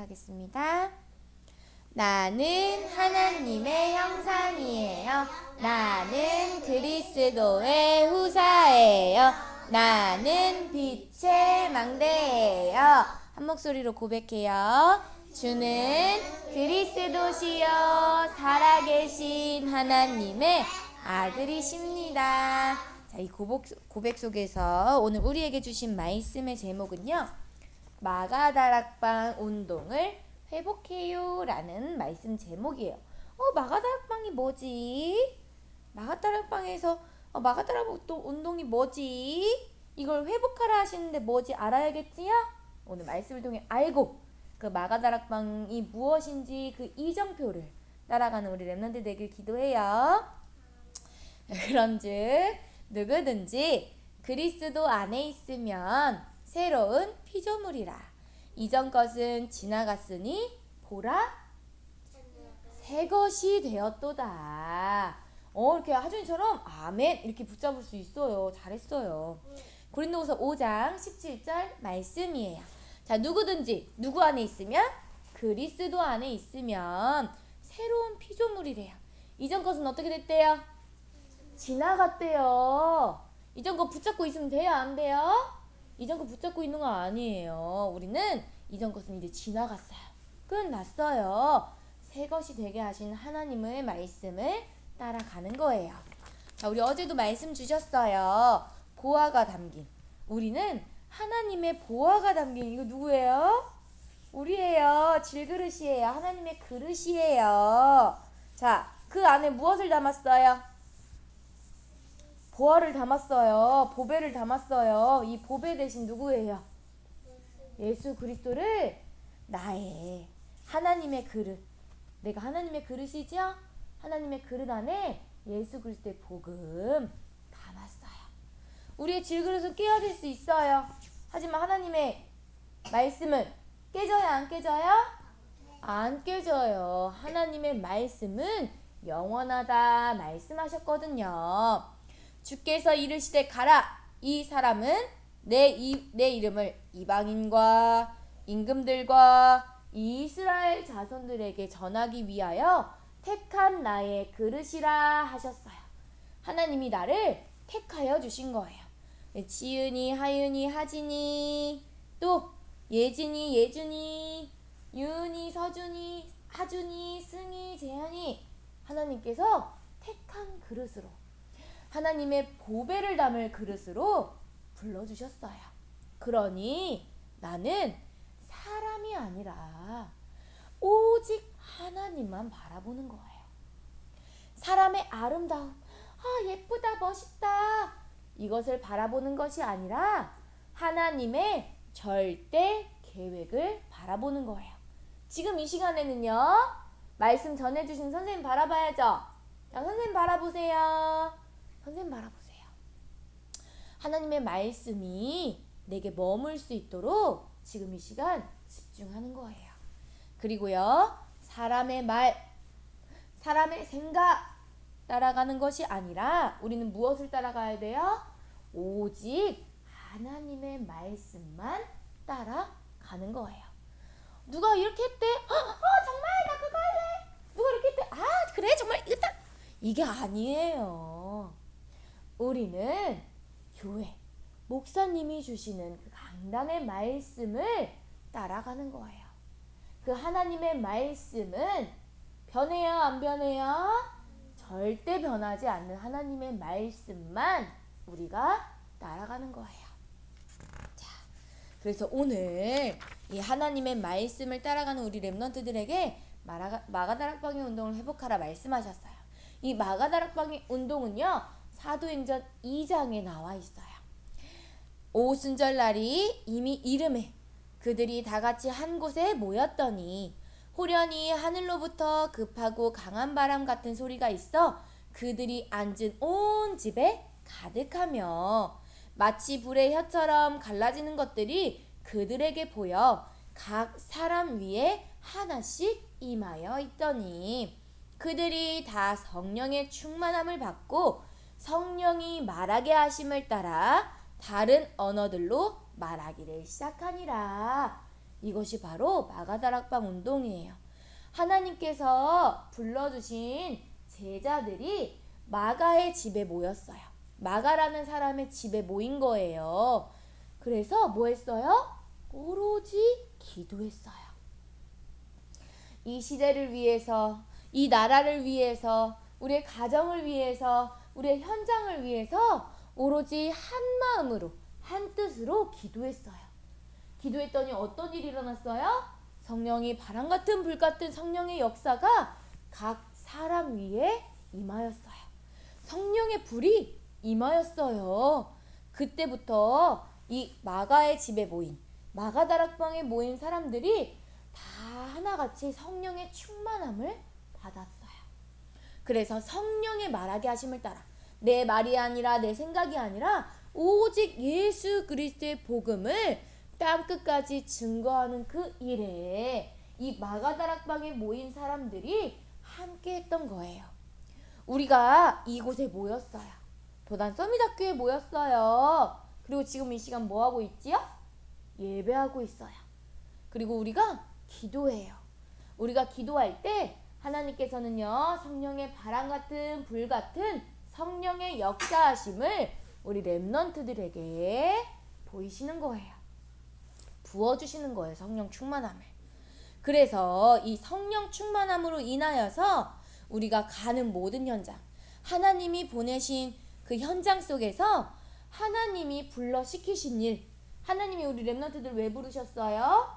하겠습니다. 나는 하나님의 형상이에요. 나는 그리스도의 후사예요. 나는 빛의 망대예요. 한 목소리로 고백해요. 주는 그리스도시요 살아계신 하나님의 아들이십니다. 자, 이 고백 속에서 오늘 우리에게 주신 말씀의 제목은요, 마가다락방 운동을 회복해요 라는 말씀 제목이에요. 마가다락방이 뭐지? 마가다락방에서 마가다락 운동이 뭐지? 이걸 회복하라 하시는데 뭐지 알아야겠지요? 오늘 말씀을 통해 알고 그 마가다락방이 무엇인지 그 이정표를 따라가는 우리 렘넌트 되길 기도해요. 그런즉 누구든지 그리스도 안에 있으면 새로운 피조물이라. 이전 것은 지나갔으니 보라 새 것이 되었도다. 이렇게 하준이처럼 아멘 이렇게 붙잡을 수 있어요. 잘했어요. 고린도후서 5장 17절 말씀이에요. 자, 누구든지 누구 안에 있으면 그리스도 안에 있으면 새로운 피조물이래요. 이전 것은 어떻게 됐대요? 지나갔대요. 이전 거 붙잡고 있으면 돼요? 안 돼요? 이전 거 붙잡고 있는 거 아니에요. 우리는 이전 것은 이제 지나갔어요. 끝났어요. 새 것이 되게 하신 하나님의 말씀을 따라가는 거예요. 자, 우리 어제도 말씀 주셨어요. 보화가 담긴. 우리는 하나님의 보화가 담긴, 이거 누구예요? 우리예요. 질그릇이에요. 하나님의 그릇이에요. 자, 그 안에 무엇을 담았어요? 보화를 담았어요. 보배를 담았어요. 이 보배 대신 누구예요? 예수 그리스도를 나의 하나님의 그릇, 내가 하나님의 그릇이죠? 하나님의 그릇 안에 예수 그리스도의 복음 담았어요. 우리의 질그릇은 깨어질 수 있어요. 하지만 하나님의 말씀은 깨져요? 안 깨져요? 안 깨져요. 하나님의 말씀은 영원하다 말씀하셨거든요. 주께서 이르시되 가라. 이 사람은 내 이름을 이방인과 임금들과 이스라엘 자손들에게 전하기 위하여 택한 나의 그릇이라 하셨어요. 하나님이 나를 택하여 주신 거예요. 지은이, 하윤이, 하진이, 또 예진이, 예준이, 유은이, 서준이, 하준이, 승희, 재현이, 하나님께서 택한 그릇으로, 하나님의 보배를 담을 그릇으로 불러주셨어요. 그러니 나는 사람이 아니라 오직 하나님만 바라보는 거예요. 사람의 아름다움, 예쁘다, 멋있다, 이것을 바라보는 것이 아니라 하나님의 절대 계획을 바라보는 거예요. 지금 이 시간에는요, 말씀 전해주신 선생님 바라봐야죠. 자, 선생님 바라보세요. 선생님 바라보세요. 하나님의 말씀이 내게 머물 수 있도록 지금 이 시간 집중하는 거예요. 그리고요, 사람의 말, 사람의 생각 따라가는 것이 아니라 우리는 무엇을 따라가야 돼요? 오직 하나님의 말씀만 따라가는 거예요. 누가 이렇게 했대? 정말 나 그거 할래. 누가 이렇게 했대? 그래 정말 이게 아니에요. 우리는 교회 목사님이 주시는 그 강단의 말씀을 따라가는 거예요. 그 하나님의 말씀은 변해요? 안 변해요? 절대 변하지 않는 하나님의 말씀만 우리가 따라가는 거예요. 자, 그래서 오늘 이 하나님의 말씀을 따라가는 우리 렘넌트들에게 마가다락방의 운동을 회복하라 말씀하셨어요. 이 마가다락방의 운동은요, 사도행전 2장에 나와 있어요. 오순절날이 이미 이름에 그들이 다 같이 한 곳에 모였더니 호련히 하늘로부터 급하고 강한 바람 같은 소리가 있어 그들이 앉은 온 집에 가득하며 마치 불의 혀처럼 갈라지는 것들이 그들에게 보여 각 사람 위에 하나씩 임하여 있더니 그들이 다 성령의 충만함을 받고 성령이 말하게 하심을 따라 다른 언어들로 말하기를 시작하니라. 이것이 바로 마가다락방 운동이에요. 하나님께서 불러주신 제자들이 마가의 집에 모였어요. 마가라는 사람의 집에 모인 거예요. 그래서 뭐 했어요? 오로지 기도했어요. 이 시대를 위해서, 이 나라를 위해서, 우리의 가정을 위해서, 우리의 현장을 위해서 오로지 한 마음으로, 한 뜻으로 기도했어요. 기도했더니 어떤 일이 일어났어요? 성령이 바람 같은 불 같은 성령의 역사가 각 사람 위에 임하였어요. 성령의 불이 임하였어요. 그때부터 이 마가의 집에 모인, 마가다락방에 모인 사람들이 다 하나같이 성령의 충만함을 받았어요. 그래서 성령의 말하게 하심을 따라 내 말이 아니라 내 생각이 아니라 오직 예수 그리스도의 복음을 땅끝까지 증거하는 그 일에 이 마가다락방에 모인 사람들이 함께 했던 거예요. 우리가 이곳에 모였어요. 도단 서밋학교에 모였어요. 그리고 지금 이 시간 뭐 하고 있지요? 예배하고 있어요. 그리고 우리가 기도해요. 우리가 기도할 때 하나님께서는요, 성령의 바람 같은 불 같은 성령의 역사하심을 우리 렘넌트들에게 보이시는 거예요. 부어주시는 거예요. 성령 충만함을. 그래서 이 성령 충만함으로 인하여서 우리가 가는 모든 현장, 하나님이 보내신 그 현장 속에서 하나님이 불러 시키신 일, 하나님이 우리 렘넌트들 왜 부르셨어요?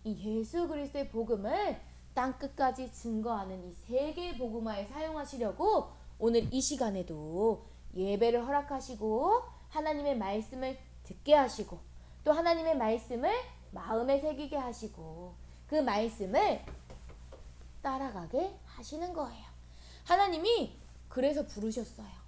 이 예수 그리스도의 복음을 땅끝까지 증거하는 이 세계 복음화에 사용하시려고 오늘 이 시간에도 예배를 허락하시고 하나님의 말씀을 듣게 하시고 또 하나님의 말씀을 마음에 새기게 하시고 그 말씀을 따라가게 하시는 거예요. 하나님이 그래서 부르셨어요.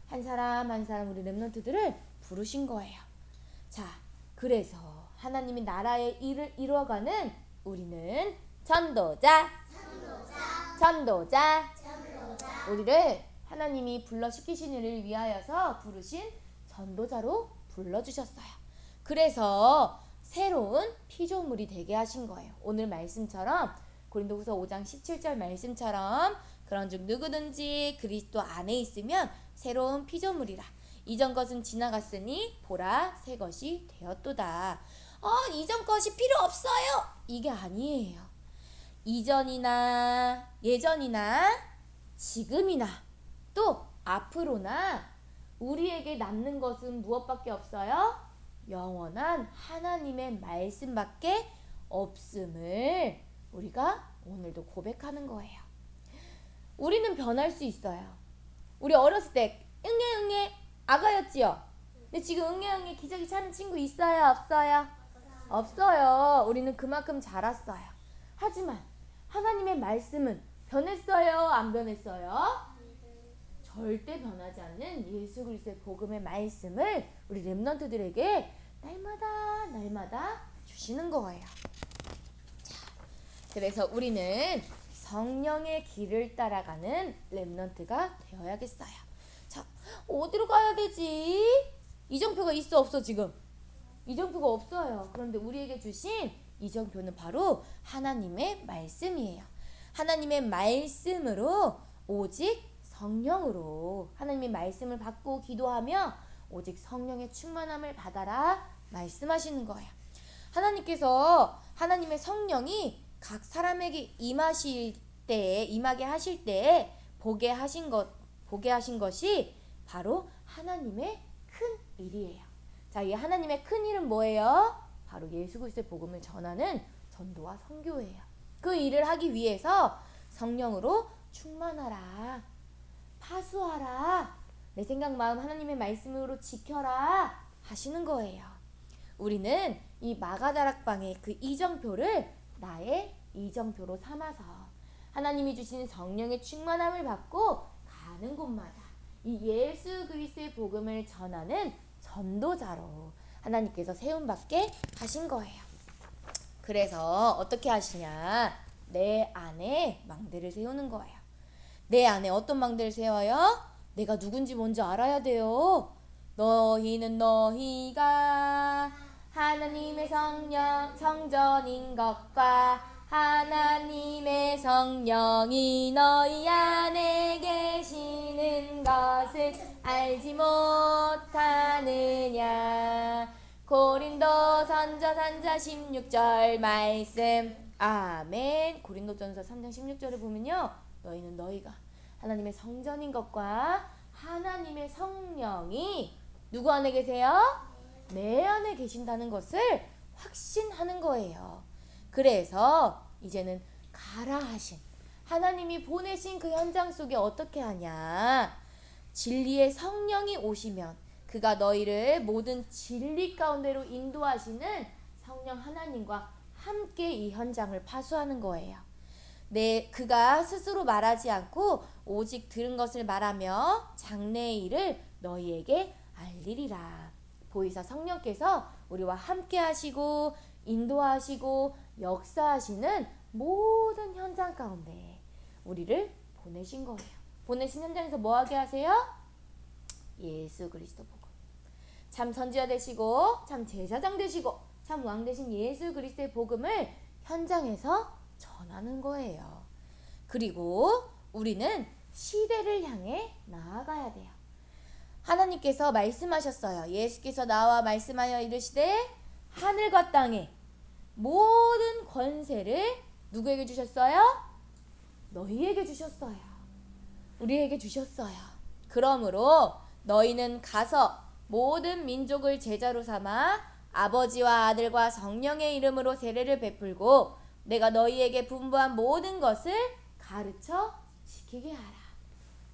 한 사람 한 사람 우리 렘넌트들을 부르신 거예요. 자, 그래서 하나님이 나라의 일을 이루어가는 우리는 전도자. 우리를 하나님이 불러 시키신 일을 위하여서 부르신 전도자로 불러주셨어요. 그래서 새로운 피조물이 되게 하신 거예요. 오늘 말씀처럼 고린도후서 5장 17절 말씀처럼 그런즉 누구든지 그리스도 안에 있으면 새로운 피조물이라. 이전 것은 지나갔으니 보라 새 것이 되었도다. 이전 것이 필요 없어요. 이게 아니에요. 이전이나 예전이나 지금이나 또 앞으로나 우리에게 남는 것은 무엇밖에 없어요? 영원한 하나님의 말씀밖에 없음을 우리가 오늘도 고백하는 거예요. 우리는 변할 수 있어요. 우리 어렸을 때 응애 아가였지요. 근데 지금 응애 기저귀 차는 친구 있어요? 없어요? 없어요. 우리는 그만큼 자랐어요. 하지만 하나님의 말씀은 변했어요? 안 변했어요? 절대 변하지 않는 예수 그리스도의 복음의 말씀을 우리 렘넌트들에게 날마다 주시는 거예요. 자, 그래서 우리는 성령의 길을 따라가는 렘넌트가 되어야겠어요. 자, 어디로 가야 되지? 이정표가 있어 없어 지금? 이정표가 없어요. 그런데 우리에게 주신 이정표는 바로 하나님의 말씀이에요. 하나님의 말씀으로 오직 성령으로 하나님의 말씀을 받고 기도하며 오직 성령의 충만함을 받아라 말씀하시는 거예요. 하나님께서 하나님의 성령이 각 사람에게 임하게 하실 때 보게 하신 것이 바로 하나님의 큰 일이에요. 자, 이 하나님의 큰 일은 뭐예요? 바로 예수 그리스도의 복음을 전하는 전도와 선교예요. 그 일을 하기 위해서 성령으로 충만하라, 파수하라, 내 생각 마음 하나님의 말씀으로 지켜라 하시는 거예요. 우리는 이 마가다락방의 그 이정표를 나의 이정표로 삼아서 하나님이 주신 성령의 충만함을 받고 가는 곳마다 이 예수 그리스도의 복음을 전하는 전도자로 하나님께서 세움받게 하신 거예요. 그래서 어떻게 하시냐? 내 안에 망대를 세우는 거예요. 내 안에 어떤 망대를 세워요? 내가 누군지 먼저 알아야 돼요. 너희는 너희가 하나님의 성전인 것과 하나님의 성령이 너희 안에 계시는 것을 알지 못하느냐. 고린도전서 3장 16절 말씀. 아멘. 고린도전서 3장 16절을 보면요, 너희는 너희가 하나님의 성전인 것과 하나님의 성령이 누구 안에 계세요? 내 안에 계신다는 것을 확신하는 거예요. 그래서 이제는 가라 하신 하나님이 보내신 그 현장 속에 어떻게 하냐. 진리의 성령이 오시면 그가 너희를 모든 진리 가운데로 인도하시는 성령 하나님과 함께 이 현장을 파수하는 거예요. 그가 스스로 말하지 않고 오직 들은 것을 말하며 장래의 일을 너희에게 알리리라. 보이사 성령께서 우리와 함께 하시고 인도하시고 역사하시는 모든 현장 가운데 우리를 보내신 거예요. 보내신 현장에서 뭐 하게 하세요? 예수 그리스도 복음. 참 선지자 되시고 참 제사장 되시고 참 왕 되신 예수 그리스도의 복음을 현장에서 전하는 거예요. 그리고 우리는 시대를 향해 나아가야 돼요. 하나님께서 말씀하셨어요. 예수께서 나와 말씀하여 이르시되 하늘과 땅에 모든 권세를 누구에게 주셨어요? 너희에게 주셨어요. 우리에게 주셨어요. 그러므로 너희는 가서 모든 민족을 제자로 삼아 아버지와 아들과 성령의 이름으로 세례를 베풀고 내가 너희에게 분부한 모든 것을 가르쳐 지키게 하라.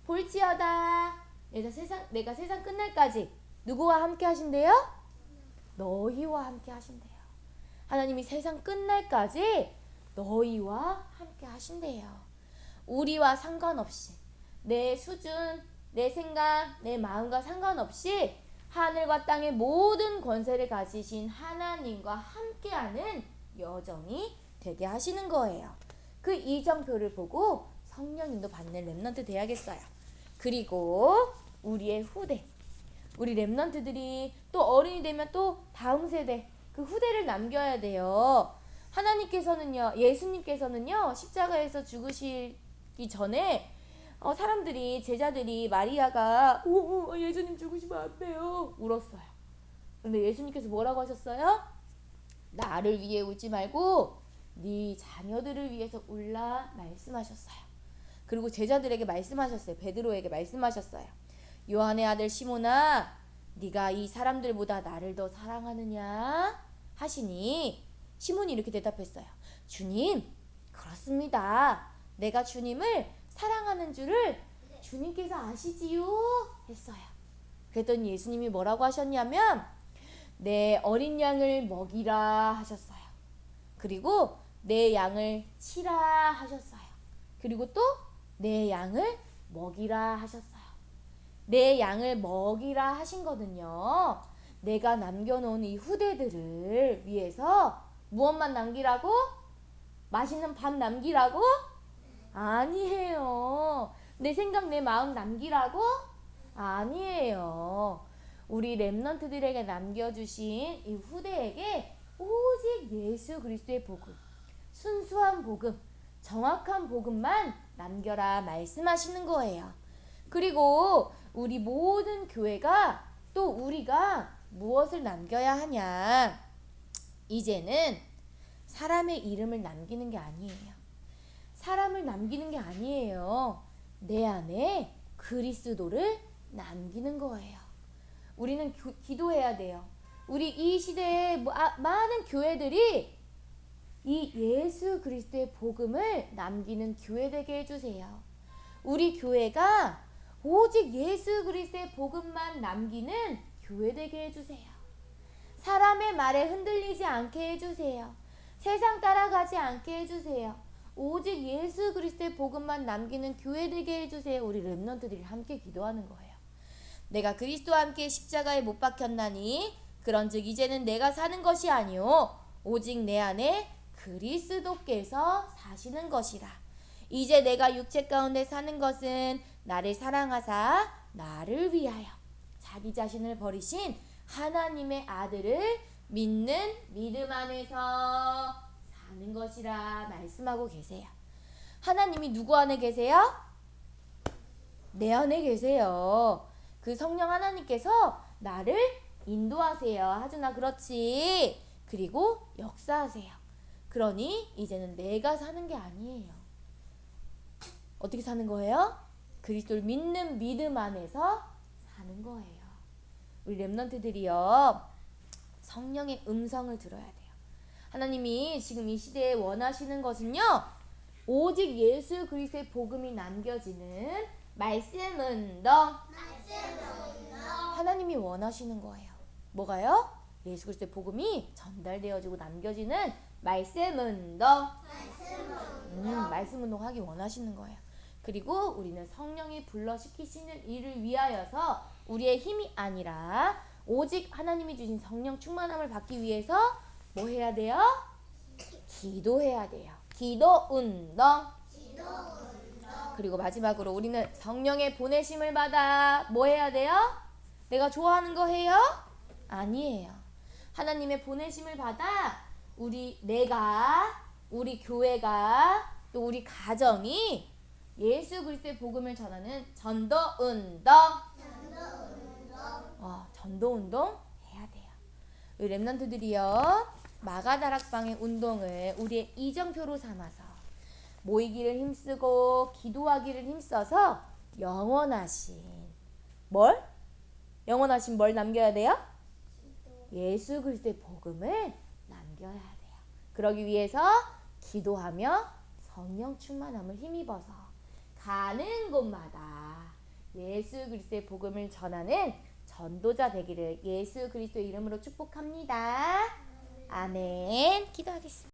볼지어다 내가 세상 끝날까지 누구와 함께 하신대요? 너희와 함께 하신대요. 하나님이 세상 끝날까지 너희와 함께 하신대요. 우리와 상관없이 내 수준, 내 생각, 내 마음과 상관없이 하늘과 땅의 모든 권세를 가지신 하나님과 함께하는 여정이 되게 하시는 거예요. 그 이정표를 보고 성령님도 받는 렘넌트 돼야겠어요. 그리고 우리의 후대, 우리 렘넌트들이 또 어른이 되면 또 다음 세대, 그 후대를 남겨야 돼요. 하나님께서는요, 예수님께서는요, 십자가에서 죽으시기 전에 사람들이, 제자들이 마리아가 예수님 죽으시면 안 돼요 울었어요. 그런데 예수님께서 뭐라고 하셨어요? 나를 위해 울지 말고 네 자녀들을 위해서 울라 말씀하셨어요. 그리고 제자들에게 말씀하셨어요. 베드로에게 말씀하셨어요. 요한의 아들 시몬아, 네가 이 사람들보다 나를 더 사랑하느냐 하시니 시몬이 이렇게 대답했어요. 주님, 그렇습니다. 내가 주님을 사랑하는 줄을 주님께서 아시지요 했어요. 그랬더니 예수님이 뭐라고 하셨냐면 내 어린 양을 먹이라 하셨어요. 그리고 내 양을 치라 하셨어요. 그리고 또 내 양을 먹이라 하셨어요. 내 양을 먹이라 하신 거는요, 내가 남겨놓은 이 후대들을 위해서 무엇만 남기라고? 맛있는 밥 남기라고? 아니에요. 내 생각, 내 마음 남기라고? 아니에요. 우리 렘넌트들에게 남겨주신 이 후대에게 오직 예수 그리스도의 복음, 순수한 복음, 정확한 복음만 남겨라 말씀하시는 거예요. 그리고 우리 모든 교회가 또 우리가 무엇을 남겨야 하냐? 이제는 사람의 이름을 남기는 게 아니에요. 사람을 남기는 게 아니에요. 내 안에 그리스도를 남기는 거예요. 우리는 기도해야 돼요. 우리 이 시대에 많은 교회들이 이 예수 그리스도의 복음을 남기는 교회 되게 해주세요. 우리 교회가 오직 예수 그리스도의 복음만 남기는 교회 되게 해주세요. 사람의 말에 흔들리지 않게 해주세요. 세상 따라가지 않게 해주세요. 오직 예수 그리스도의 복음만 남기는 교회 되게 해주세요. 우리 렘넌트들이 함께 기도하는 거예요. 내가 그리스도와 함께 십자가에 못 박혔나니 그런즉 이제는 내가 사는 것이 아니요 오직 내 안에 그리스도께서 사시는 것이라. 이제 내가 육체 가운데 사는 것은 나를 사랑하사 나를 위하여 자기 자신을 버리신 하나님의 아들을 믿는 믿음 안에서 사는 것이라 말씀하고 계세요. 하나님이 누구 안에 계세요? 내 안에 계세요. 그 성령 하나님께서 나를 인도하세요. 하준아, 그렇지. 그리고 역사하세요. 그러니 이제는 내가 사는 게 아니에요. 어떻게 사는 거예요? 그리스도를 믿는 믿음 안에서 사는 거예요. 우리 렘넌트들이요, 성령의 음성을 들어야 돼요. 하나님이 지금 이 시대에 원하시는 것은요, 오직 예수 그리스도의 복음이 남겨지는 말씀 운동. 하나님이 원하시는 거예요. 뭐가요? 예수 그리스도의 복음이 전달되어지고 남겨지는 말씀 운동. 말씀 운동 하기 원하시는 거예요. 그리고 우리는 성령이 불러시키시는 일을 위하여서 우리의 힘이 아니라 오직 하나님이 주신 성령 충만함을 받기 위해서 뭐 해야 돼요? 기도해야 돼요. 기도 운동. 그리고 마지막으로 우리는 성령의 보내심을 받아 뭐 해야 돼요? 내가 좋아하는 거 해요? 아니에요. 하나님의 보내심을 받아 내가, 우리 교회가, 또 우리 가정이 예수 그리스도의 복음을 전하는 전도 운동. 전도 운동 해야 돼요. 우리 렘넌트들이요, 마가다락방의 운동을 우리의 이정표로 삼아서 모이기를 힘쓰고 기도하기를 힘써서 영원하신 뭘 남겨야 돼요? 예수 그리스도의 복음을 남겨야 돼요. 그러기 위해서 기도하며 성령 충만함을 힘입어서 가는 곳마다 예수 그리스도의 복음을 전하는 전도자 되기를 예수 그리스도의 이름으로 축복합니다. 아멘. 기도하겠습니다.